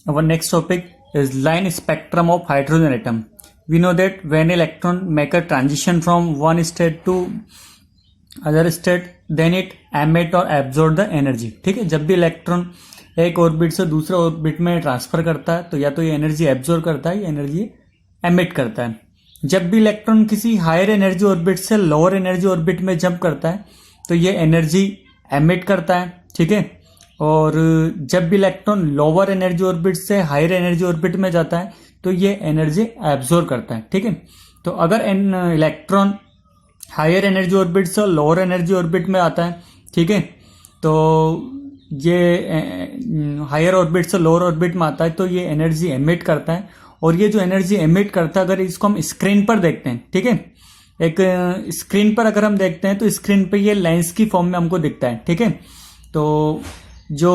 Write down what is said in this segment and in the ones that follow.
Our next topic is line spectrum of hydrogen atom. We know that when electron make a transition from one state to other state, then it emit or absorb the energy. ठीक है, जब भी electron एक orbit से दूसरे orbit में transfer करता है तो या तो ये एनर्जी एब्जॉर्ब करता है या एनर्जी एमिट करता है. जब भी इलेक्ट्रॉन किसी हायर एनर्जी ऑर्बिट से लोअर एनर्जी ऑर्बिट में जंप करता है तो ये एनर्जी एमिट करता है. ठीक है, और जब भी इलेक्ट्रॉन लोअर एनर्जी ऑर्बिट से हायर एनर्जी ऑर्बिट में जाता है तो ये एनर्जी एब्जॉर्ब करता है. ठीक है, तो अगर इलेक्ट्रॉन हायर एनर्जी ऑर्बिट से लोअर एनर्जी ऑर्बिट में आता है, ठीक है, तो ये हायर ऑर्बिट से लोअर ऑर्बिट में आता है तो ये एनर्जी एमिट करता है. और ये जो एनर्जी एमिट करता है अगर इसको हम स्क्रीन पर देखते हैं, ठीक है, एक स्क्रीन पर अगर हम देखते हैं तो स्क्रीन पे ये लाइंस की फॉर्म में हमको दिखता है. ठीक है, तो जो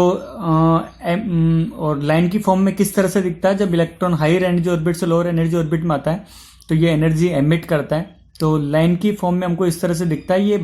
और लाइन की फॉर्म में किस तरह से दिखता है, जब इलेक्ट्रॉन हायर एनर्जी ऑर्बिट से लोअर एनर्जी ऑर्बिट में आता है तो ये एनर्जी एमिट करता है. तो लाइन की फॉर्म में हमको इस तरह से दिखता है. ये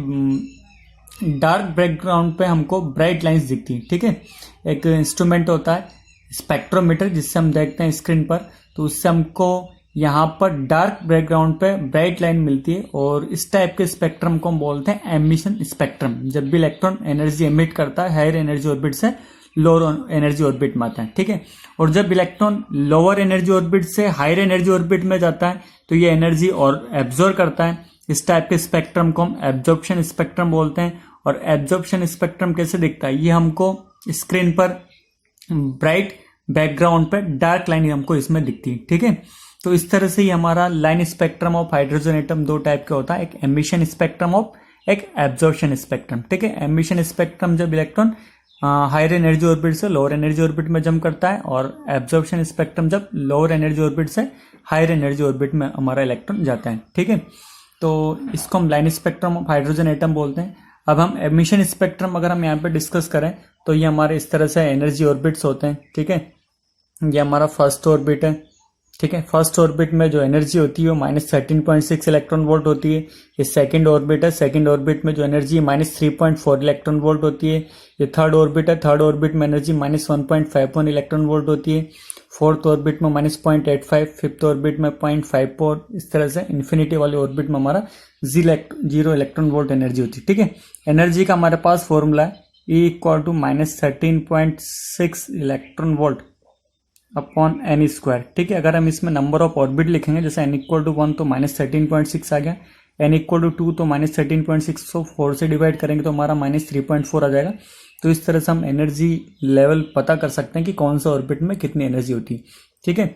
डार्क बैकग्राउंड पे हमको ब्राइट लाइंस दिखती है. ठीक है, एक इंस्ट्रूमेंट होता है स्पेक्ट्रोमीटर जिससे हम देखते हैं स्क्रीन पर, तो उससे हमको यहाँ पर डार्क बैकग्राउंड पे ब्राइट लाइन मिलती है और इस टाइप के स्पेक्ट्रम को हम बोलते हैं एमिशन स्पेक्ट्रम. जब भी इलेक्ट्रॉन एनर्जी एमिट करता है हायर एनर्जी ऑर्बिट से लोअर एनर्जी ऑर्बिट में आता है. ठीक है, और जब इलेक्ट्रॉन लोअर एनर्जी ऑर्बिट से हायर एनर्जी ऑर्बिट में जाता है तो ये एनर्जी और एब्जॉर्ब करता है. इस टाइप के स्पेक्ट्रम को हम एब्जॉर्प्शन स्पेक्ट्रम बोलते हैं. और एब्जॉर्प्शन स्पेक्ट्रम कैसे दिखता है, ये हमको स्क्रीन पर ब्राइट बैकग्राउंड पे डार्क लाइन हमको इसमें दिखती है. ठीक है, तो इस तरह से ही हमारा line spectrum of hydrogen atom दो टाइप का होता है, एक एमिशन स्पेक्ट्रम ऑफ एक एब्जॉर्प्शन स्पेक्ट्रम. ठीक है, एमिशन स्पेक्ट्रम जब इलेक्ट्रॉन हायर एनर्जी ऑर्बिट से लोअर एनर्जी ऑर्बिट में जंप करता है और एब्जॉर्प्शन स्पेक्ट्रम जब लोअर एनर्जी ऑर्बिट से हायर एनर्जी ऑर्बिट में हमारा इलेक्ट्रॉन जाता है. ठीक है, तो इसको हम line spectrum of hydrogen atom बोलते हैं. अब हम एमिशन स्पेक्ट्रम अगर हम यहाँ पे डिस्कस करें तो ये हमारे इस तरह से एनर्जी ऑर्बिट्स होते हैं. ठीक है, ये हमारा फर्स्ट ऑर्बिट है. ठीक है, फर्स्ट ऑर्बिट में जो एनर्जी होती है वो -13.6 इलेक्ट्रॉन वोल्ट होती है. ये सेकंड ऑर्बिट है, सेकंड ऑर्बिट में जो एनर्जी है -3.4 इलेक्ट्रॉन वोल्ट होती है. ये थर्ड ऑर्बिट है, थर्ड ऑर्बिट में एनर्जी -1.51 इलेक्ट्रॉन वोल्ट होती है. फोर्थ ऑर्बिट में -0.85, फिफ्थ ऑर्बिट में 0.54. इस तरह से इन्फिनिटी वाले ऑर्बिट में हमारा 0 इलेक्ट्रॉन वोल्ट एनर्जी होती है. ठीक है, एनर्जी का हमारे पास फॉर्मूला है E = -13.6 electron volt upon n square. ठीक है, अगर हम इसमें नंबर ऑफ ऑर्बिट लिखेंगे जैसे n = 1 तो -13.6 आ गया, n = 2 तो -13.6, तो 4 से डिवाइड करेंगे तो हमारा -3.4 आ जाएगा. तो इस तरह से हम एनर्जी लेवल पता कर सकते हैं कि कौन सा ऑर्बिट में कितनी एनर्जी होती है. ठीक है,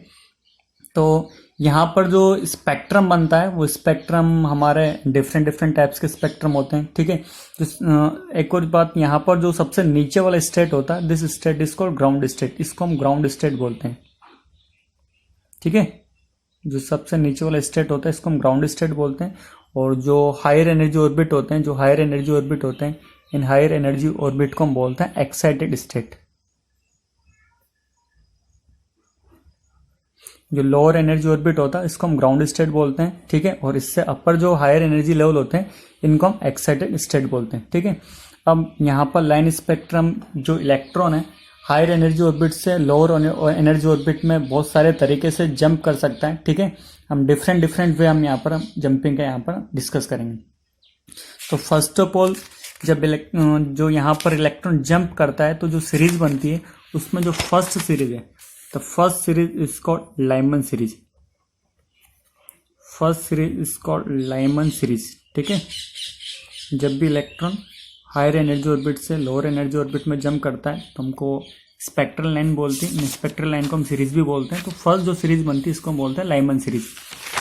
तो यहाँ पर जो स्पेक्ट्रम बनता है वो स्पेक्ट्रम हमारे डिफरेंट टाइप्स के स्पेक्ट्रम होते हैं. ठीक है, तो एक और बात, यहाँ पर जो सबसे नीचे वाला स्टेट होता है, this state is called ground state. इसको हम ग्राउंड स्टेट बोलते हैं. ठीक है, जो सबसे नीचे वाला स्टेट होता है इसको हम ग्राउंड स्टेट बोलते हैं. और जो हायर एनर्जी ऑर्बिट होते हैं, जो हायर एनर्जी ऑर्बिट होते हैं, इन हायर एनर्जी ऑर्बिट को हम बोलते हैं एक्साइटेड स्टेट. जो लोअर एनर्जी ऑर्बिट होता है इसको हम ग्राउंड स्टेट बोलते हैं. ठीक है, और इससे अपर जो हायर एनर्जी लेवल होते हैं इनको हम एक्साइटेड स्टेट बोलते हैं. ठीक है, अब यहाँ पर लाइन स्पेक्ट्रम जो इलेक्ट्रॉन है हायर एनर्जी ऑर्बिट से लोअर एनर्जी ऑर्बिट में बहुत सारे तरीके से जंप कर सकता है. ठीक है, हम डिफरेंट वे हम यहाँ पर जंपिंग का यहाँ पर डिस्कस करेंगे. तो फर्स्ट ऑफ ऑल जब जो यहाँ पर इलेक्ट्रॉन जंप करता है तो जो सीरीज बनती है उसमें जो फर्स्ट सीरीज है, the first series is called Lyman series. First series is called Lyman series. ठीक है, जब भी इलेक्ट्रॉन हायर एनर्जी ऑर्बिट से लोअर एनर्जी ऑर्बिट में जंप करता है तो हमको स्पेक्ट्रल लाइन बोलते हैं. स्पेक्ट्रल लाइन को हम सीरीज भी बोलते हैं. तो फर्स्ट जो सीरीज बनती है इसको हम बोलते हैं लाइमन सीरीज.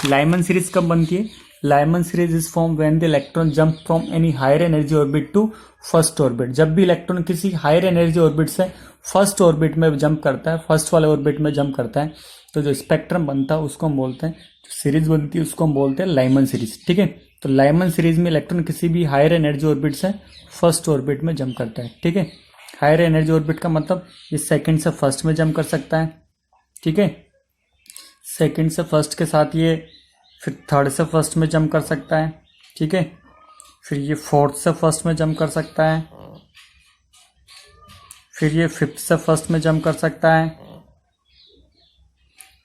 लाइमन सीरीज कब बनती है? Lyman series is form when the electron jump from any higher energy orbit to first orbit. जब भी इलेक्ट्रॉन किसी हायर एनर्जी ऑर्बिट से फर्स्ट ऑर्बिट में जंप करता है, फर्स्ट वाले ऑर्बिट में जंप करता है, तो जो स्पेक्ट्रम बनता है उसको हम बोलते हैं, जो सीरीज बनती है उसको हम बोलते हैं लाइमन सीरीज. ठीक है, तो लाइमन सीरीज में इलेक्ट्रॉन किसी भी हायर एनर्जी ऑर्बिट से फर्स्ट ऑर्बिट में जंप करता है. ठीक है, हायर एनर्जी ऑर्बिट का मतलब इस सेकंड से फर्स्ट में जंप कर सकता है. ठीक है, सेकंड से फर्स्ट के साथ ये फिर थर्ड से फर्स्ट में जंप कर सकता है. ठीक है, फिर ये फोर्थ से फर्स्ट में जंप कर सकता है, फिर ये फिफ्थ से फर्स्ट में जंप कर सकता है,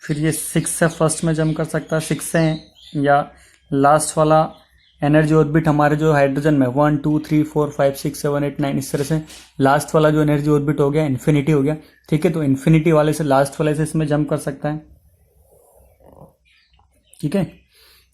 फिर ये 6 से फर्स्ट में जंप कर सकता है, 6 से, या लास्ट वाला एनर्जी ऑर्बिट हमारे जो हाइड्रोजन में 1 2 3 4 5 6 7 8 9 इस तरह से लास्ट वाला जो एनर्जी ऑर्बिट हो गया इन्फिनिटी हो गया, ठीक है। तो इन्फिनिटी वाले से लास्ट वाले से इसमें जंप कर सकता है, ठीक है।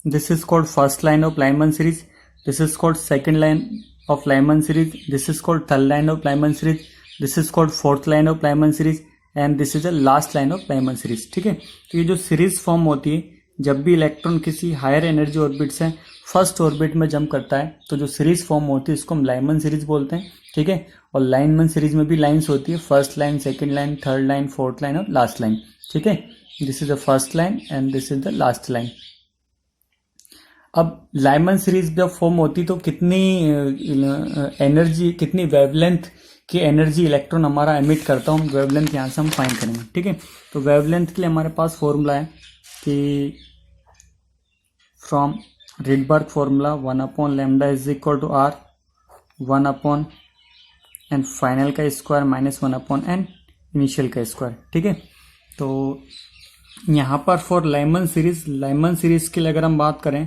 This is called first line of Lyman series, this is called second line of Lyman series, this is called third line of Lyman series, this is called fourth line of Lyman series and this is the last line of Lyman series, ठीक है। तो ये जो series form होती है जब भी electron किसी हायर एनर्जी ऑर्बिट से फर्स्ट ऑर्बिट में जंप करता है तो जो सीरीज फॉर्म होती है इसको हम लाइमन सीरीज बोलते हैं, ठीक है। और लाइमन सीरीज में भी लाइंस होती है, first line, second line, third line, fourth line और लास्ट लाइन, ठीक है। This is the first line and this is the last line. अब लाइमन सीरीज जब फॉर्म होती तो कितनी एनर्जी, कितनी वेवलेंथ की एनर्जी इलेक्ट्रॉन हमारा एमिट करता हूँ, वेवलेंथ यहाँ से हम फाइंड करेंगे, ठीक है। तो वेवलेंथ के लिए हमारे पास फॉर्मूला है कि from Rydberg formula 1/λ is equal to r 1 and final का स्क्वायर माइनस 1/n इनिशियल का स्क्वायर, ठीक है। तो यहाँ पर फॉर लाइमन सीरीज के लिए अगर हम बात करें,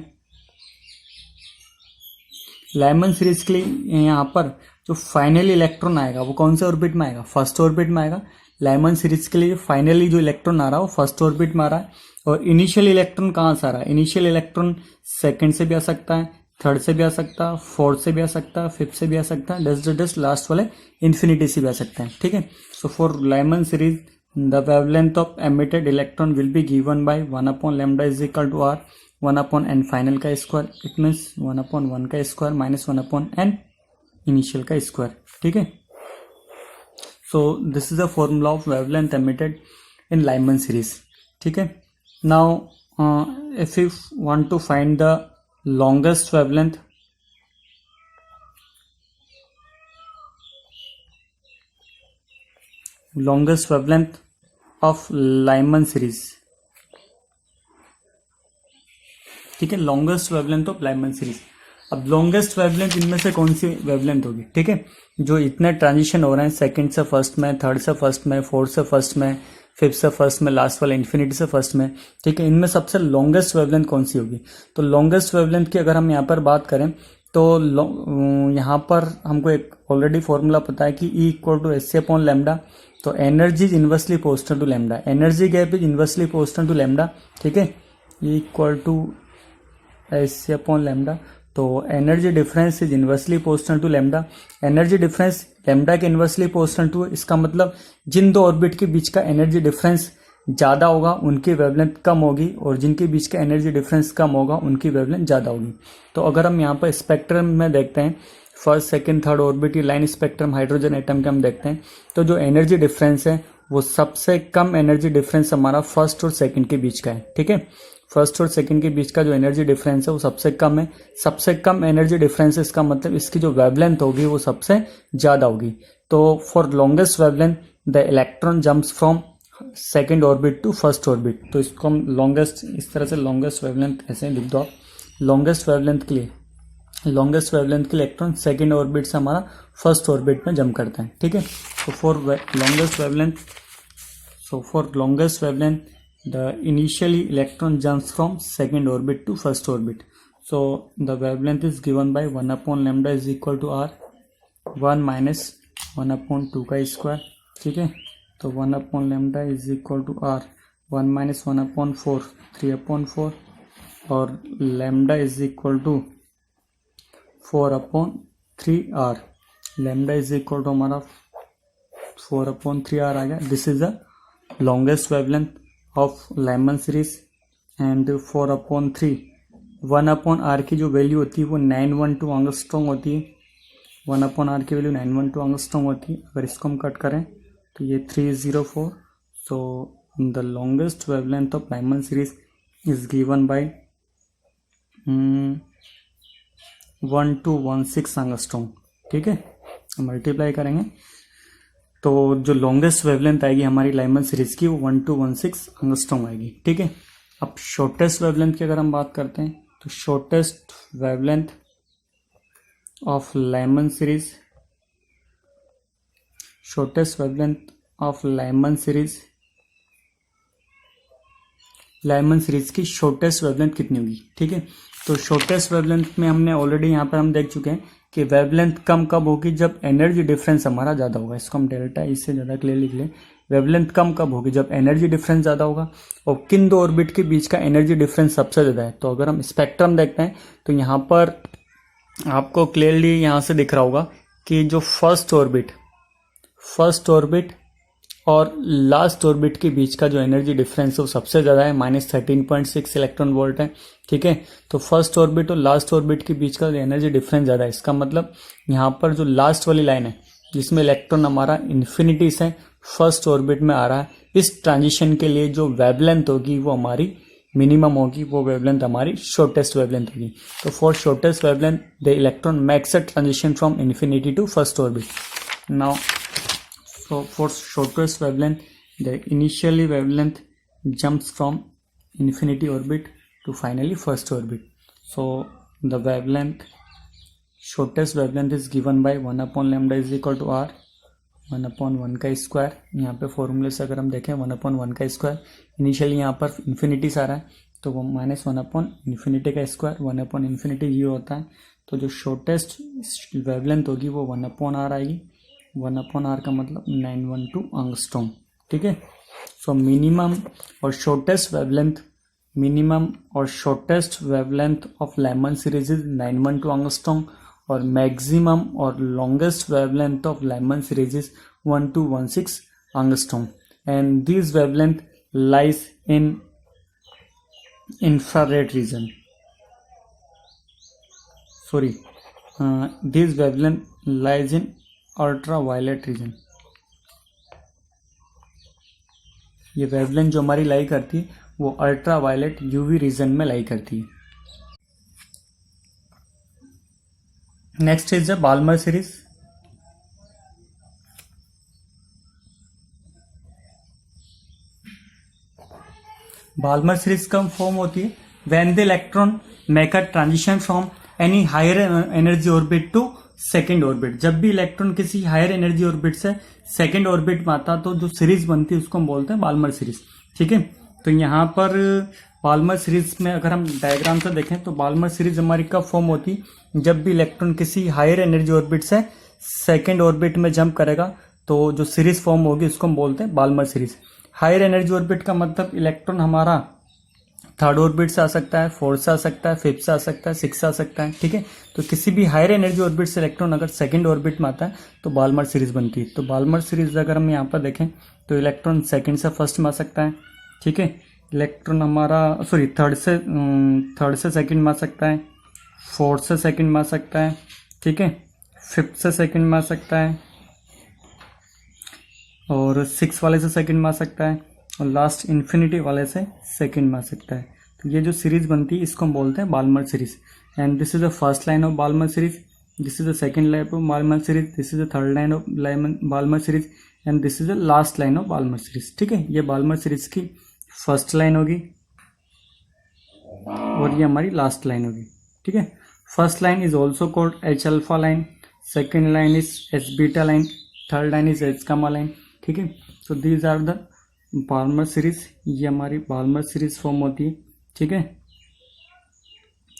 लाइमन सीरीज के लिए यहाँ पर जो फाइनली इलेक्ट्रॉन आएगा वो कौन से ऑर्बिट में आएगा, फर्स्ट ऑर्बिट में आएगा। लाइमन सीरीज के लिए फाइनली जो इलेक्ट्रॉन आ रहा है वो फर्स्ट ऑर्बिट में आ रहा है। और इनिशियल इलेक्ट्रॉन कहाँ से आ रहा है, इनिशियल इलेक्ट्रॉन सेकंड से भी आ सकता है, थर्ड से भी आ सकता है, फोर्थ से भी आ सकता है, फिफ्थ से भी आ सकता है, डस्ट लास्ट वाले इन्फिनिटी से भी आ सकता है, ठीक है। So for Lyman series the wavelength of emitted electron will be given by 1/λ is equal to r 1/n final का स्क्वायर, इट मीन्स 1/1 का स्क्वायर माइनस 1/n इनिशियल का स्क्वायर, ठीक है। So this is the formula of wavelength emitted in Lyman series, ठीक है। Now if you want to find the longest wavelength, of Lyman series, ठीक है, longest wavelength of Lyman series. अब longest wavelength इनमें से कौन सी वेवलेंथ होगी, ठीक है। जो इतने ट्रांजिशन हो रहे हैं सेकंड से फर्स्ट में, थर्ड से फर्स्ट में, फोर्थ से फर्स्ट में, फिफ्थ से फर्स्ट में, लास्ट वाला इन्फिनिटी से फर्स्ट में, ठीक है। इनमें सबसे लॉन्गेस्ट वेवलेंथ कौन सी होगी, तो लॉन्गेस्ट वेवलेंथ की अगर हम यहाँ पर बात करें तो यहाँ पर हमको एक ऑलरेडी फॉर्मूला पता है कि E इक्वल टू Hc/λ। तो energy is inversely proportional to lambda, energy gap is inversely proportional to lambda, ठीक है। E equal to Hc/λ। तो energy difference is inversely proportional to lambda, energy difference lambda के inversely proportional to, इसका मतलब जिन दो orbit के बीच का energy difference ज़्यादा होगा उनकी वेवलेंथ कम होगी और जिनके बीच का एनर्जी डिफरेंस कम होगा उनकी वेवलेंथ ज़्यादा होगी। तो अगर हम यहाँ पर स्पेक्ट्रम में देखते हैं, फर्स्ट सेकंड थर्ड ऑर्बिट की लाइन स्पेक्ट्रम हाइड्रोजन एटम के हम देखते हैं, तो जो एनर्जी डिफरेंस है वो सबसे कम एनर्जी डिफरेंस हमारा फर्स्ट और सेकंड के बीच का है, ठीक है। फर्स्ट और सेकंड के बीच का जो एनर्जी डिफरेंस है वो सबसे कम है, सबसे कम एनर्जी डिफरेंस, इसका मतलब इसकी जो वेवलेंथ होगी वो सबसे ज़्यादा होगी। तो for longest wavelength the electron jumps from second orbit to first orbit. तो इसको हम लॉन्गेस्ट, इस तरह से लॉन्गेस्ट वेवलेंथ ऐसे लिख दो आप। लॉन्गेस्ट वेवलेंथ के लिए इलेक्ट्रॉन सेकेंड ऑर्बिट से हमारा फर्स्ट ऑर्बिट में जंप करता है, ठीक है। तो for longest wavelength the initially electron jumps from second orbit to first orbit. So the wavelength is given by 1/λ is equal to r 1 minus 1/2 का स्क्वायर, ठीक है। तो 1/λ is equal to r 1 minus 1/4 3/4 और lambda is equal to 4/3r, lambda is equal to हमारा 4/3r आ गया। This is the longest wavelength of Lyman series and 4/3 1/r की जो value होती है वो 912 एंगस्ट्रॉम होती है, 1/r की वैल्यू 912 एंगस्ट्रॉम होती है। अगर इसको हम कट करें तो ये 304। So the longest wavelength of Lyman series is given bye 1216 angstrom, ठीक है। मल्टीप्लाई करेंगे तो जो लॉन्गेस्ट वेवलेंथ आएगी हमारी लाइमन सीरीज की वो 1216 एंगस्ट्रॉम आएगी, ठीक है। अब शॉर्टेस्ट वेवलेंथ की अगर हम बात करते हैं तो shortest wavelength of Lyman series Lyman series की शॉर्टेस्ट वेवलेंथ कितनी होगी। ठीक है, तो शॉर्टेस्ट वेवलेंथ में हमने ऑलरेडी यहाँ पर हम देख चुके हैं कि वेवलेंथ कम कब होगी, जब एनर्जी डिफरेंस हमारा ज़्यादा होगा। इसको हम डेल्टा इससे ज़्यादा क्लियर लिख लें। वेवलेंथ कम कब होगी, जब एनर्जी डिफरेंस ज़्यादा होगा। और किन दो ऑर्बिट के बीच का एनर्जी डिफरेंस सबसे ज़्यादा है, तो अगर हम स्पेक्ट्रम देखते हैं तो यहाँ पर आपको क्लियरली यहाँ से दिख रहा होगा कि जो फर्स्ट ऑर्बिट और लास्ट ऑर्बिट के बीच का जो एनर्जी डिफरेंस है वो सबसे ज़्यादा है, -13.6 इलेक्ट्रॉन वोल्ट है। ठीक है, तो फर्स्ट ऑर्बिट और लास्ट ऑर्बिट के बीच का एनर्जी डिफरेंस ज़्यादा है। इसका मतलब यहाँ पर जो लास्ट वाली लाइन है जिसमें इलेक्ट्रॉन हमारा इन्फिनिटी से फर्स्ट ऑर्बिट में आ रहा है, इस ट्रांजिशन के लिए जो वेवलेंथ होगी वो हमारी मिनिमम होगी, वो वेवलेंथ हमारी शॉर्टेस्ट वेवलेंथ होगी। तो for shortest wavelength the electron makes a transition from infinity to first orbit. Now so for shortest wavelength, the initially wavelength jumps from infinity orbit to finally first orbit. So the wavelength, shortest wavelength is given by 1 upon lambda is equal to r 1 upon 1 का square. यहाँ पे फॉर्मूले से अगर हम देखें 1 upon 1 का square, initially यहाँ पर इन्फिनिटी से आ रहा है तो वो -1 upon इन्फिनिटी का स्क्वायर, 1 upon इन्फिनिटी 0 होता है। तो जो शॉर्टेस्ट वेवलेंथ होगी वो 1 upon r आएगी। 1 upon r का मतलब 912 एंगस्ट्रॉम। ठीक है, सो मिनिमम और shortest wavelength of Lyman series is 912 angstrom और मैक्सिमम और longest wavelength of Lyman series is 1216 angstrom and this wavelength lies in infrared region. This wavelength lies in ultra violet region. ये wavelength जो हमारी लाई करती है वो ultra violet UV reason में lie करती है। Next is the Balmer series. Balmer series कब फॉर्म होती है, when the electron make a transition from any higher energy orbit to second orbit. जब भी इलेक्ट्रॉन किसी हायर एनर्जी ऑर्बिट से सेकेंड ऑर्बिट में आता तो जो सीरीज बनती है उसको हम बोलते हैं बाल्मर सीरीज। ठीक है, तो यहाँ पर बाल्मर सीरीज में अगर हम डायग्राम से देखें तो बाल्मर सीरीज हमारी कब फॉर्म होती है, जब भी इलेक्ट्रॉन किसी हायर एनर्जी ऑर्बिट से सेकेंड ऑर्बिट में जंप करेगा तो जो सीरीज फॉर्म होगी उसको हम बोलते हैं Balmer series. Higher energy orbit का मतलब इलेक्ट्रॉन हमारा थर्ड ऑर्बिट से आ सकता है, फोर्थ से आ सकता है, फिफ्थ से आ सकता है, सिक्स से आ सकता है। ठीक है, तो किसी भी हायर एनर्जी ऑर्बिट से इलेक्ट्रॉन अगर सेकंड ऑर्बिट में आता है तो बाल्मर सीरीज बनती है। तो बाल्मर सीरीज अगर हम यहाँ पर देखें तो इलेक्ट्रॉन सेकंड से फर्स्ट में आ सकता है। ठीक है, इलेक्ट्रॉन हमारा थर्ड से सेकंड में आ सकता है, फोर्थ से सेकंड में आ सकता है। ठीक है, फिफ्थ से सेकंड में आ सकता है और सिक्स वाले से सेकंड में आ सकता है और लास्ट इन्फिनिटी वाले से सेकंड में आ सकता है। तो ये जो सीरीज बनती है इसको हम बोलते हैं Balmer series. And this is the first line of Balmer series, this is the second line of Balmer series, this is the third line of Balmer series and this is the last line of Balmer series. ठीक है, ये Balmer series की first line होगी और ये हमारी last line होगी। ठीक है, first line is also called H alpha line, second line is H beta line, third line is H gamma line. ठीक है, तो these are the Balmer series, ये हमारी बाल्मर सीरीज फॉर्म होती है। ठीक है,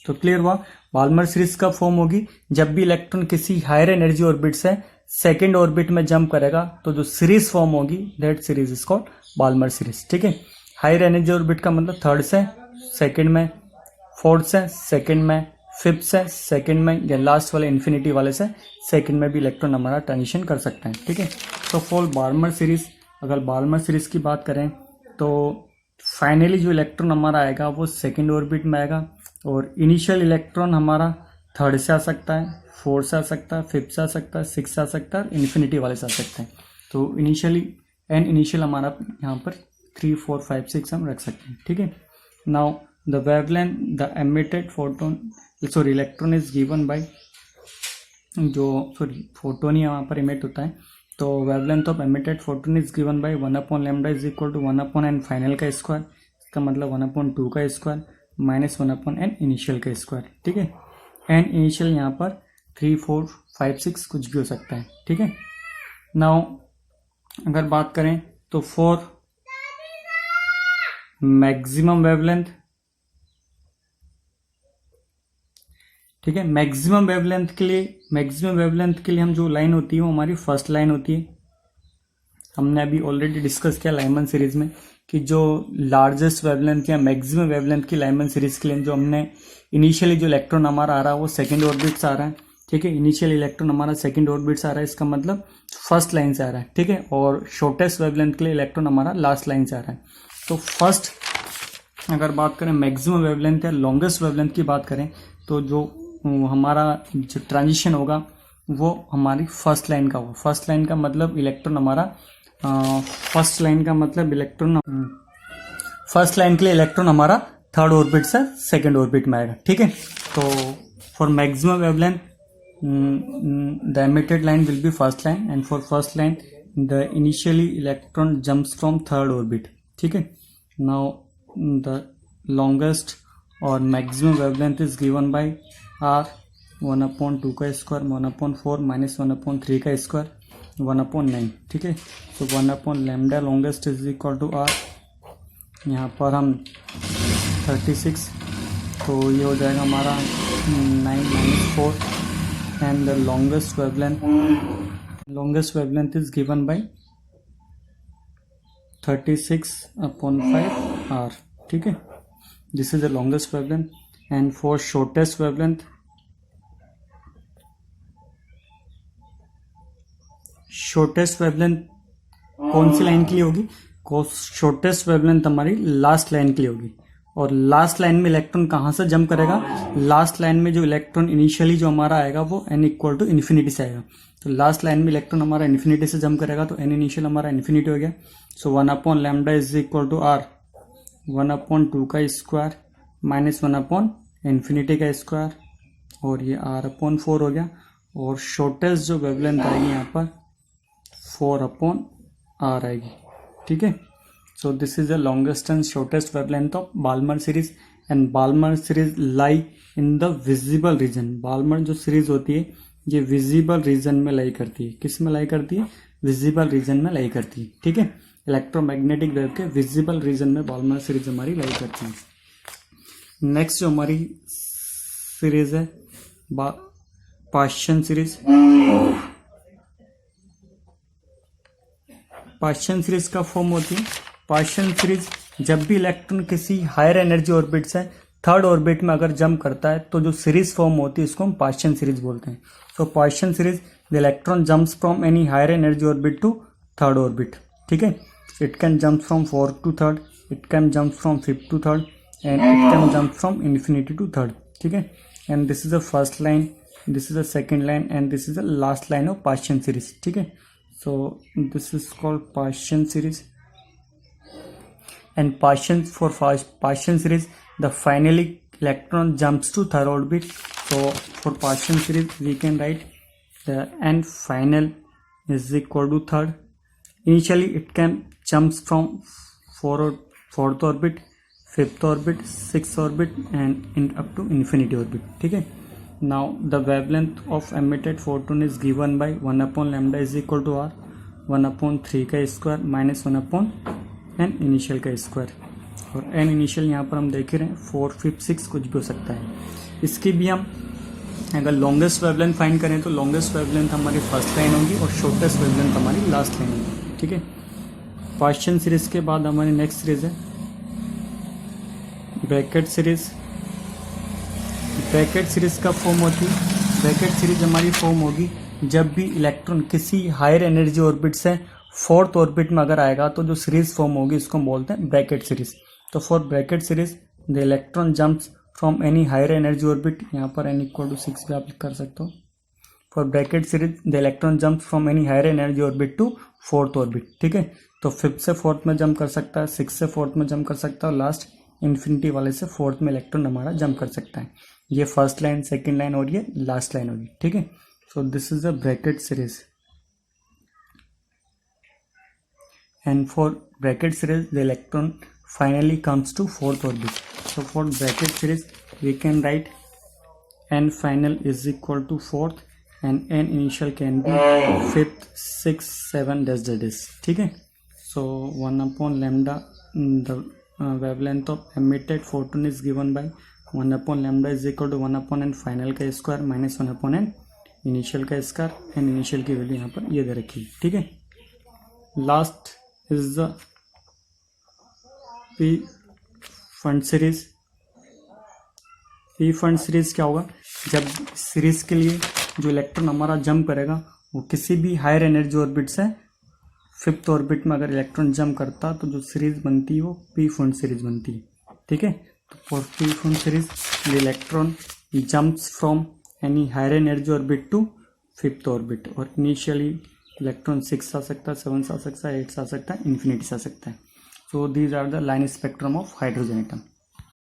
तो क्लियर हुआ। बाल्मर सीरीज कब फॉर्म होगी, जब भी इलेक्ट्रॉन किसी हायर एनर्जी ऑर्बिट से सेकेंड ऑर्बिट में जंप करेगा तो जो सीरीज फॉर्म होगी that series is called Balmer series. ठीक है, हायर एनर्जी ऑर्बिट का मतलब थर्ड से सेकेंड में, फोर्थ से सेकेंड में, फिफ्थ से सेकेंड में या लास्ट वाले इन्फिनिटी वाले से सेकेंड में भी इलेक्ट्रॉन हमारा ट्रांजिशन कर सकता है। ठीक है, तो फॉर बाल्मर सीरीज, अगर बाल्मर सीरीज की बात करें तो फाइनली जो इलेक्ट्रॉन हमारा आएगा वो सेकेंड ऑर्बिट में आएगा और इनिशियल इलेक्ट्रॉन हमारा थर्ड से आ सकता है, फोर्थ से आ सकता है, फिफ्थ से आ सकता है, सिक्स से आ सकता है, इन्फिनिटी वाले से आ सकते हैं। तो इनिशियल हमारा यहाँ पर 3, 4, 5, 6 हम रख सकते हैं। ठीक है, now the wavelength the emitted electron is given by photon ही यहाँ पर इमिट होता है। तो wavelength of emitted photon is given by 1 upon lambda is equal to 1 upon n final का स्क्वायर, इसका मतलब 1 upon 2 का square minus 1 upon n initial का स्क्वायर। ठीक है, n इनिशियल यहाँ पर 3, 4, 5, 6 कुछ भी हो सकता है। ठीक है, नाउ अगर बात करें तो मैक्सिमम वेवलेंथ, ठीक है। मैक्सिमम वेवलेंथ के लिए हम जो लाइन होती है वो हमारी फर्स्ट लाइन होती है। हमने अभी ऑलरेडी डिस्कस किया लाइमन सीरीज में कि जो लार्जेस्ट वेवलेंथ या मैक्सिमम वेवलेंथ की लाइमन सीरीज के लिए जो हमने इनिशियली जो इलेक्ट्रॉन हमारा आ रहा है वो सेकेंड ऑर्बिट से आ रहा है, ठीक है। इनिशियल इलेक्ट्रॉन हमारा सेकंड ऑर्बिट से आ रहा है, इसका मतलब फर्स्ट लाइन से आ रहा है, ठीक है। और शॉर्टेस्ट वेवलेंथ के लिए इलेक्ट्रॉन हमारा लास्ट लाइन से आ रहा है। तो फर्स्ट अगर बात करें मैक्सिमम वेवलेंथ या लॉन्गेस्ट वेवलेंथ की बात करें तो जो हमारा जो ट्रांजिशन होगा वो हमारी फर्स्ट लाइन का होगा। फर्स्ट लाइन का मतलब इलेक्ट्रॉन हमारा फर्स्ट लाइन के लिए इलेक्ट्रॉन हमारा थर्ड ऑर्बिट से सेकंड ऑर्बिट में आएगा, ठीक है। तो for maximum wavelength the emitted line will be first line, and for first line the initially electron jumps from third orbit, ठीक है। Now the longest or maximum wavelength is given by r 1/2 का square 1/4 minus 1/3 का square 1/9, ठीक है। तो 1/λ longest is equal to r, यहाँ पर हम 36, तो ये हो जाएगा हमारा 9 - 4, and the longest wavelength is given by 36/5 r, ठीक है। This is the longest wavelength, and for shortest wavelength कौन सी लाइन के लिए होगी? शॉर्टेस्ट वेवलेंथ हमारी लास्ट लाइन के लिए होगी। और लास्ट लाइन में इलेक्ट्रॉन कहाँ से जंप करेगा? लास्ट लाइन में जो इलेक्ट्रॉन इनिशियली जो हमारा आएगा वो n इक्वल टू इन्फिनिटी से आएगा। तो लास्ट लाइन में इलेक्ट्रॉन हमारा इन्फिनिटी से जंप करेगा, तो n इनिशियल हमारा इन्फिनिटी हो गया। सो 1/λ इज इक्वल टू r 1/2 का स्क्वायर माइनस 1/इन्फिनिटी का स्क्वायर, और ये r/4 हो गया। और शॉर्टेस्ट जो वेवलेंथ आएगी यहाँ पर 4/r आएगी, ठीक है। So this is the longest and shortest wavelength of Balmer series, and Balmer series lie in the visible region. Balmer जो सीरीज होती है ये विजिबल रीजन में लाई करती है। किस में लाई करती है? विजिबल रीजन में लाई करती है, ठीक है। इलेक्ट्रोमैग्नेटिक वेव के विजिबल रीजन में बाल्मर सीरीज हमारी लाई करती है। नेक्स्ट जो हमारी सीरीज है पाश्चियन सीरीज। पाश्चियन सीरीज का फॉर्म होती है, पाश्चियन सीरीज जब भी इलेक्ट्रॉन किसी हायर एनर्जी ऑर्बिट से थर्ड ऑर्बिट में अगर जंप करता है तो जो सीरीज फॉर्म होती है इसको हम पाश्चियन सीरीज बोलते हैं। So Paschen series the electron jumps from any higher energy orbit to third orbit, ठीक है। It can jump from 4 to 3rd, it can jump from 5th to 3rd, and it can jump from infinity to 3rd, ठीक है। And this is the first line, this is the second line, and this is the last line of Paschen series, ठीक है। So this is called Paschen series, and for Paschen series the finally electron jumps to third orbit. So for Paschen series we can write the n final is equal to third. Initially it can jumps from fourth orbit, fifth orbit, sixth orbit, and up to infinity orbit, ठीक है। Now the wavelength of emitted photon is given by 1/λ is equal to r 1/3 का square minus 1/n initial का square, और n initial यहाँ पर हम देख रहे हैं 4, 5, 6 कुछ भी हो सकता है। इसकी भी हम अगर लॉन्गेस्ट वेवलेंथ फाइंड करें तो लॉन्गेस्ट वेवलेंथ हमारी फर्स्ट लाइन होगी और शॉर्टेस्ट वेवलेंथ हमारी लास्ट लाइन होगी, ठीक है। पाश्चियन सीरीज के बाद हमारी नेक्स्ट सीरीज है ब्रैकेट सीरीज। ब्रैकेट सीरीज का फॉर्म होती है, ब्रैकेट सीरीज हमारी फॉर्म होगी जब भी इलेक्ट्रॉन किसी हायर एनर्जी ऑर्बिट से फोर्थ ऑर्बिट में अगर आएगा तो जो सीरीज फॉर्म होगी इसको हम बोलते हैं ब्रैकेट सीरीज। तो for Brackett series the electron jumps from any higher energy orbit, यहाँ पर n इक्वल टू 6 भी आप कर सकते हो। For Brackett series the electron jumps from any higher energy orbit to fourth orbit, ठीक है। तो 5th से 4th में जंप कर सकता है, 6th से 4th में जंप कर सकता है, और लास्ट इन्फिनिटी वाले से 4th में इलेक्ट्रॉन हमारा जंप कर सकता है। ये फर्स्ट लाइन, सेकेंड लाइन और ये लास्ट लाइन होगी, ठीक है। So this is the Brackett series, and for Brackett series the electron finally comes to fourth orbit. So for Brackett series we can write n final is equal to 4th and n initial can be 5th, 6th, 7th, ठीक है। So 1/λ the wavelength of emitted photon is given by 1 upon lambda is equal to 1 upon n final का square minus 1 upon an initial का square and initial की value यहाँ पर ये दे रखी है, ठीक है। Last is the P fund series. P fund series क्या होगा, जब सीरीज के लिए जो इलेक्ट्रॉन हमारा जंप करेगा वो किसी भी हायर एनर्जी ऑर्बिट से फिफ्थ ऑर्बिट में अगर इलेक्ट्रॉन जंप करता तो जो सीरीज बनती है वो पी फंड सीरीज बनती है, ठीक है। तो for Pfund series the electron jumps from any higher energy orbit to fifth orbit, और इनिशियली इलेक्ट्रॉन 6 आ सकता है, 7 आ सकता है, 8 आ सकता है, इन्फिनिटी आ सकता है। So these are the line spectrum of hydrogen atom.